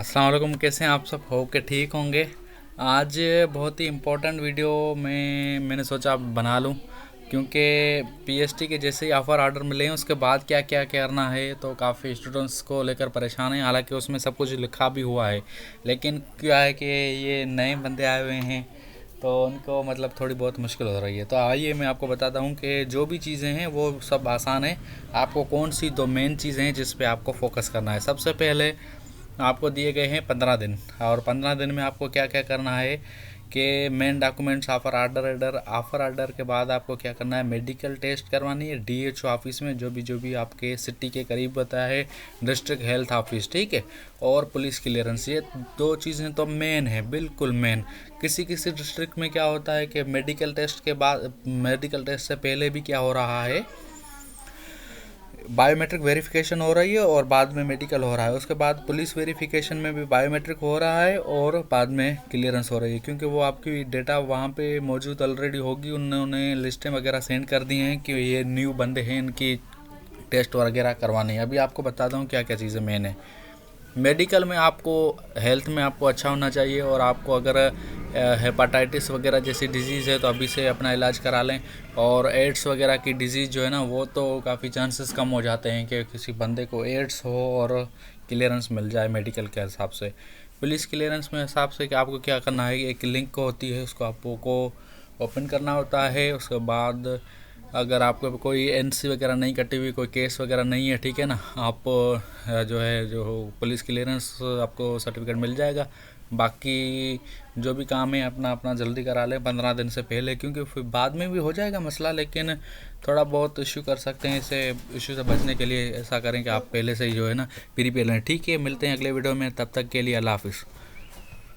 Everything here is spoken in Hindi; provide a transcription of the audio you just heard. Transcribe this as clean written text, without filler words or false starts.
अस्सलाम वालेकुम। कैसे हैं आप सब? हो के ठीक होंगे। आज बहुत ही इम्पोर्टेंट वीडियो मैंने सोचा बना लूं, क्योंकि पीएसटी के जैसे ही ऑफ़र ऑर्डर मिले हैं उसके बाद क्या क्या करना है, तो काफ़ी स्टूडेंट्स को लेकर परेशान हैं। हालांकि उसमें सब कुछ लिखा भी हुआ है, लेकिन क्या है कि ये नए बंदे आए हुए हैं तो उनको मतलब थोड़ी बहुत मुश्किल हो रही है। तो आइए मैं आपको बताता हूँ कि जो भी चीज़ें हैं वो सब आसान है। आपको कौन सी दो मेन चीज़ें हैं जिस पे आपको फोकस करना है। सबसे पहले आपको दिए गए हैं 15 दिन, और 15 दिन में आपको क्या क्या करना है कि मेन डॉक्यूमेंट्स ऑफ़र ऑर्डर के बाद आपको क्या करना है, मेडिकल टेस्ट करवानी है डीएचओ ऑफिस में, जो भी आपके सिटी के करीब होता है, डिस्ट्रिक्ट हेल्थ ऑफिस, ठीक है। और पुलिस क्लियरेंस, ये दो चीज़ें तो मेन है, बिल्कुल मेन। किसी किसी डिस्ट्रिक्ट में क्या होता है कि मेडिकल टेस्ट से पहले भी क्या हो रहा है, बायोमेट्रिक वेरिफिकेशन हो रही है और बाद में मेडिकल हो रहा है। उसके बाद पुलिस वेरिफिकेशन में भी बायोमेट्रिक हो रहा है और बाद में क्लियरेंस हो रही है, क्योंकि वो आपकी डेटा वहाँ पे मौजूद ऑलरेडी होगी। उन्होंने लिस्टें वगैरह सेंड कर दी हैं कि ये न्यू बंदे हैं, इनकी टेस्ट वगैरह करवानी है। अभी आपको बताता हूँ क्या क्या चीज़ें मेन है। मेडिकल में आपको, हेल्थ में आपको अच्छा होना चाहिए, और आपको अगर हेपाटाइटिस वगैरह जैसी डिजीज़ है तो अभी से अपना इलाज करा लें। और एड्स वगैरह की डिज़ीज़ जो है ना, वो तो काफ़ी चांसेस कम हो जाते हैं कि किसी बंदे को एड्स हो और क्लियरेंस मिल जाए मेडिकल के हिसाब से। पुलिस क्लियरेंस में हिसाब से कि आपको क्या करना है, एक लिंक होती है, उसको आपको ओपन करना होता है। उसके बाद अगर आपको कोई एनसी वगैरह नहीं कटी हुई, कोई केस वगैरह नहीं है, ठीक है ना, आप जो पुलिस क्लियरेंस आपको सर्टिफिकेट मिल जाएगा। बाकी जो भी काम है अपना अपना जल्दी करा लें 15 दिन से पहले, क्योंकि फिर बाद में भी हो जाएगा मसला, लेकिन थोड़ा बहुत इश्यू कर सकते हैं। इसे इश्यू से बचने के लिए ऐसा करें कि आप पहले से ही जो है ना प्रिपेयर लें। ठीक है, मिलते हैं अगले वीडियो में, तब तक के लिए अल्लाह हाफिज़।